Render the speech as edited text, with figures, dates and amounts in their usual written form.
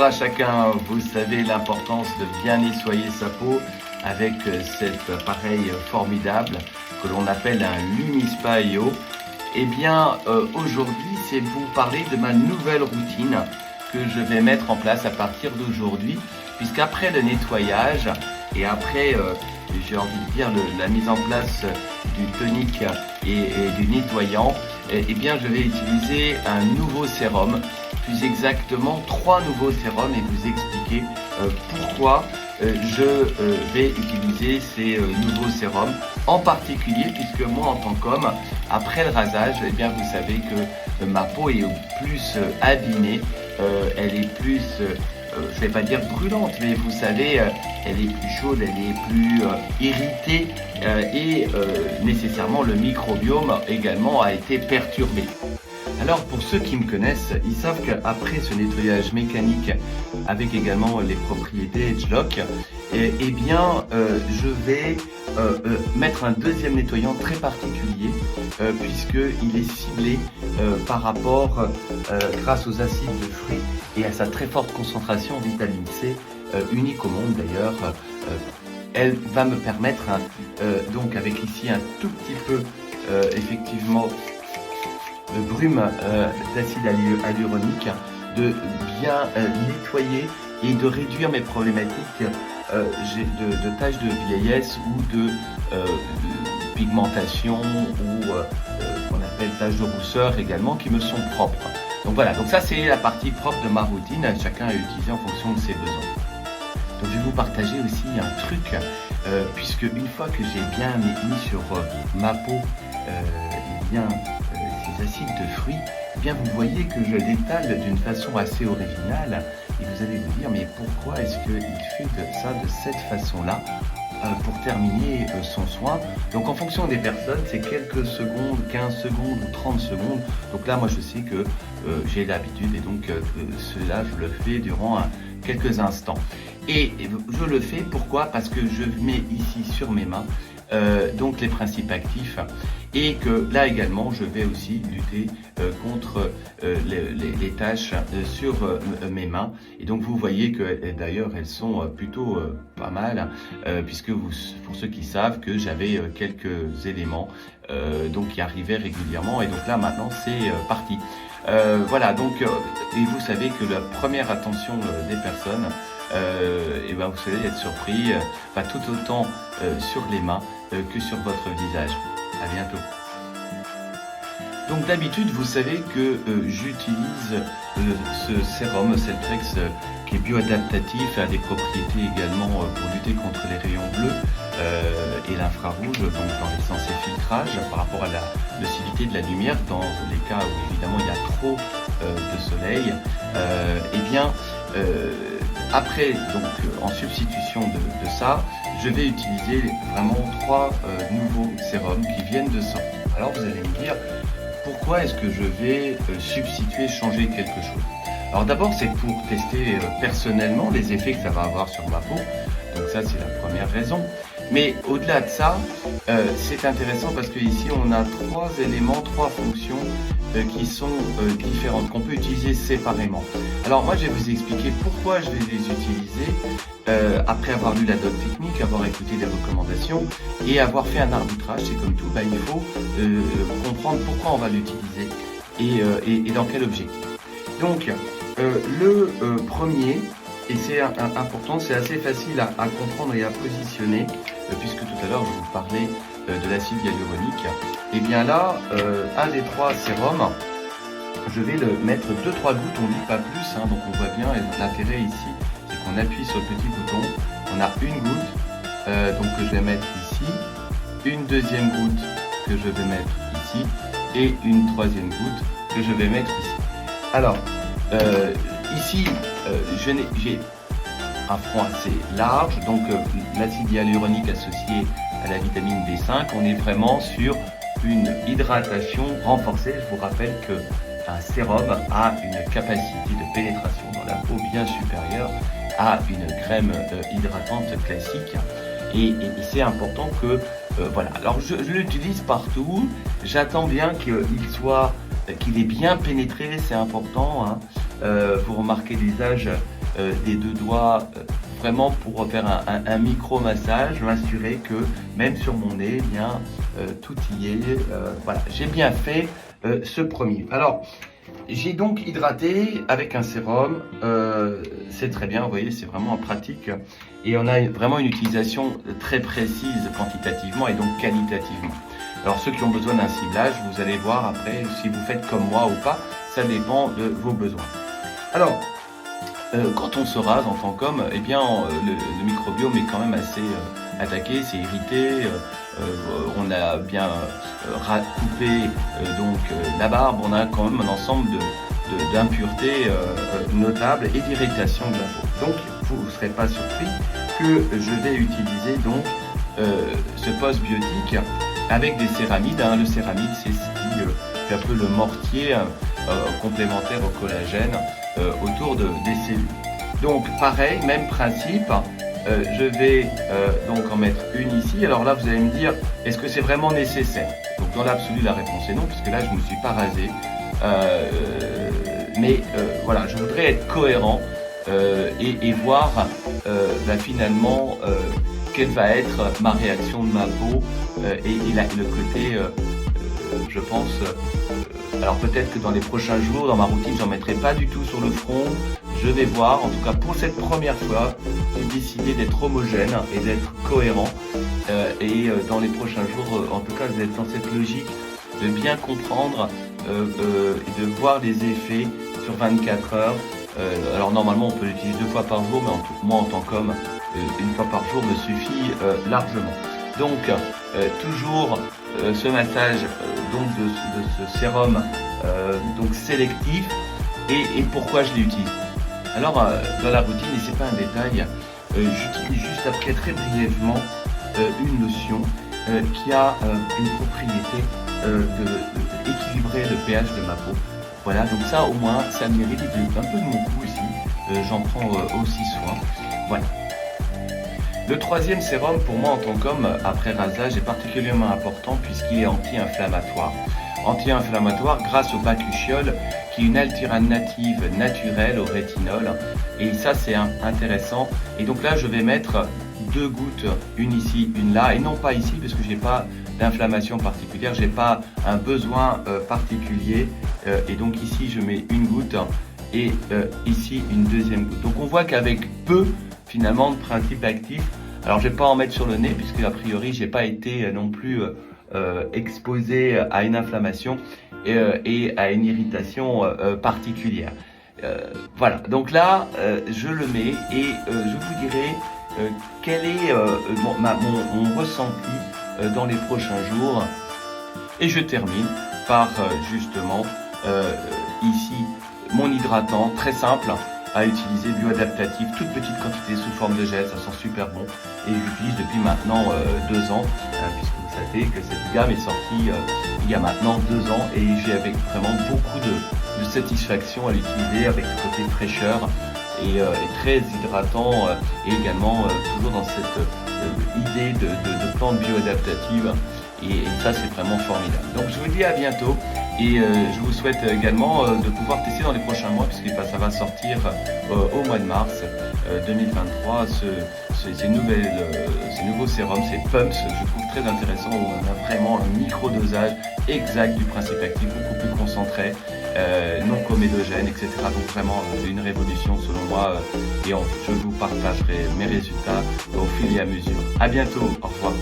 Bonjour à chacun, vous savez l'importance de bien nettoyer sa peau avec cet appareil formidable que l'on appelle un Lumispa EO. Eh bien aujourd'hui c'est vous parler de ma nouvelle routine que je vais mettre en place à partir d'aujourd'hui, puisqu'après le nettoyage et après j'ai envie de dire la mise en place du tonique et du nettoyant, eh bien je vais utiliser un nouveau sérum, plus exactement 3 nouveaux sérums, et vous expliquer pourquoi je vais utiliser ces nouveaux sérums en particulier, puisque moi en tant qu'homme, après le rasage, eh bien vous savez que ma peau est plus abîmée, elle est plus je vais pas dire brûlante, mais vous savez, elle est plus chaude, elle est plus irritée et nécessairement le microbiome également a été perturbé. Alors pour ceux qui me connaissent, ils savent qu'après ce nettoyage mécanique avec également les propriétés Edge-Lock, eh bien je vais mettre un deuxième nettoyant très particulier puisqu'il est ciblé par rapport grâce aux acides de fruits et à sa très forte concentration en vitamine C, unique au monde d'ailleurs. Elle va me permettre donc avec ici un tout petit peu effectivement de brume d'acide hyaluronique, de bien nettoyer et de réduire mes problématiques de taches de vieillesse ou de pigmentation ou qu'on appelle taches de rousseur également, qui me sont propres. Donc voilà, donc ça c'est la partie propre de ma routine, chacun a utilisé en fonction de ses besoins. Donc je vais vous partager aussi un truc, puisque une fois que j'ai bien mis sur ma peau ces acides de fruits, eh bien vous voyez que je l'étale d'une façon assez originale, et vous allez vous dire mais pourquoi est-ce qu'il fait ça de cette façon-là pour terminer son soin. Donc en fonction des personnes, c'est quelques secondes, 15 secondes ou 30 secondes. Donc là moi je sais que j'ai l'habitude, et donc cela je le fais durant quelques instants. Et je le fais pourquoi? Parce que je mets ici sur mes mains donc les principes actifs, et que là également je vais aussi lutter contre les taches sur mes mains. Et donc vous voyez que d'ailleurs elles sont plutôt pas mal, puisque pour ceux qui savent que j'avais quelques éléments donc qui arrivaient régulièrement, et donc là maintenant c'est parti. Voilà, donc et vous savez que la première attention des personnes, et ben vous allez être surpris, va tout autant sur les mains que sur votre visage. À bientôt. Donc d'habitude vous savez que j'utilise ce sérum Celtrex qui est bioadaptatif, a des propriétés également pour lutter contre les rayons bleus et l'infrarouge, donc dans les sens filtrage par rapport à la nocivité de la lumière dans les cas où évidemment il y a trop de soleil. Et bien après, donc en substitution de ça, je vais utiliser vraiment 3 nouveaux sérums qui viennent de sortir. Alors vous allez me dire, pourquoi est-ce que je vais substituer, changer quelque chose? Alors d'abord c'est pour tester personnellement les effets que ça va avoir sur ma peau, donc ça c'est la première raison. Mais au-delà de ça, c'est intéressant parce que ici on a 3 éléments, 3 fonctions qui sont différentes, qu'on peut utiliser séparément. Alors moi je vais vous expliquer pourquoi je vais les utiliser après avoir lu la doc technique, avoir écouté des recommandations et avoir fait un arbitrage. C'est comme tout, il faut comprendre pourquoi on va l'utiliser et dans quel objectif. Donc le premier, et c'est important, c'est assez facile à comprendre et à positionner, puisque tout à l'heure je vous parlais de l'acide hyaluronique. Et bien là, un des 3 sérums, je vais le mettre 2-3 gouttes, on ne dit pas plus, donc on voit bien, et l'intérêt ici, c'est qu'on appuie sur le petit bouton, on a une goutte donc que je vais mettre ici, une deuxième goutte que je vais mettre ici, et une troisième goutte que je vais mettre ici. Alors, ici, j'ai un front assez large, donc l'acide hyaluronique associé à la vitamine B5, on est vraiment sur une hydratation renforcée. Je vous rappelle qu'un sérum a une capacité de pénétration dans la peau bien supérieure à une crème hydratante classique, et c'est important que voilà. Alors je l'utilise partout, j'attends bien qu'il ait bien pénétré, c'est important, vous remarquez l'usage des deux doigts vraiment pour faire un micro-massage, m'assurer que même sur mon nez, eh bien, tout y est. Voilà, j'ai bien fait ce premier. Alors, j'ai donc hydraté avec un sérum, c'est très bien, vous voyez, c'est vraiment pratique. Et on a vraiment une utilisation très précise quantitativement et donc qualitativement. Alors ceux qui ont besoin d'un ciblage, vous allez voir après si vous faites comme moi ou pas, ça dépend de vos besoins. Alors, quand on se rase en tant qu'homme, eh bien, le microbiome est quand même assez attaqué, c'est irrité. On a bien coupé donc la barbe, on a quand même un ensemble d'impuretés notables et d'irritation de la peau. Donc, vous ne serez pas surpris que je vais utiliser donc ce post-biotique avec des céramides. Le céramide, c'est ce qui fait un peu le mortier complémentaire au collagène autour des cellules. Donc pareil, même principe, je vais donc en mettre une ici. Alors là vous allez me dire, est-ce que c'est vraiment nécessaire? Donc dans l'absolu la réponse est non, puisque là je ne me suis pas rasé. Mais voilà, je voudrais être cohérent et voir finalement quelle va être ma réaction de ma peau et le côté, je pense, alors peut-être que dans les prochains jours, dans ma routine, j'en mettrai pas du tout sur le front. Je vais voir. En tout cas, pour cette première fois, j'ai décidé d'être homogène et d'être cohérent. Dans les prochains jours, en tout cas, d'être dans cette logique de bien comprendre et de voir les effets sur 24 heures. Alors normalement, on peut l'utiliser 2 fois par jour, mais moi, en tant qu'homme, 1 fois par jour me suffit largement. Donc, toujours ce massage donc de ce sérum donc sélectif et pourquoi je l'utilise. Alors dans la routine, et c'est pas un détail, j'utilise juste après très brièvement une lotion qui a une propriété d'équilibrer le pH de ma peau. Voilà, donc ça au moins ça mérite un peu de mon coup aussi, j'en prends aussi soin. Voilà. Le troisième sérum pour moi en tant qu'homme après rasage est particulièrement important puisqu'il est anti-inflammatoire. Anti-inflammatoire grâce au bakuchiol qui est une alternative naturelle au rétinol et ça c'est intéressant. Et donc là je vais mettre 2 gouttes, une ici, une là et non pas ici parce que j'ai pas d'inflammation particulière, j'ai pas un besoin particulier et donc ici je mets une goutte et ici une deuxième goutte. Donc on voit qu'avec peu finalement de principe actif. Alors je vais pas en mettre sur le nez puisque a priori j'ai pas été non plus exposé à une inflammation et à une irritation particulière. Voilà, donc là je le mets et je vous dirai quel est mon ressenti dans les prochains jours. Et je termine par justement ici mon hydratant très simple à utiliser, bioadaptatif, toute petite quantité sous forme de gel, ça sent super bon et j'utilise depuis maintenant 2 ans puisque vous savez que cette gamme est sortie il y a maintenant 2 ans et j'ai avec vraiment beaucoup de satisfaction à l'utiliser avec ce côté fraîcheur et très hydratant et également toujours dans cette idée de plante bioadaptative et ça c'est vraiment formidable. Donc je vous dis à bientôt. Et je vous souhaite également de pouvoir tester dans les prochains mois puisque ça va sortir au mois de mars 2023 ces nouveaux sérums, ces pumps, je trouve très intéressant où on a vraiment un micro-dosage exact du principe actif, beaucoup plus concentré, non comédogène, etc. Donc vraiment une révolution selon moi et je vous partagerai mes résultats au fil et à mesure. À bientôt, au revoir.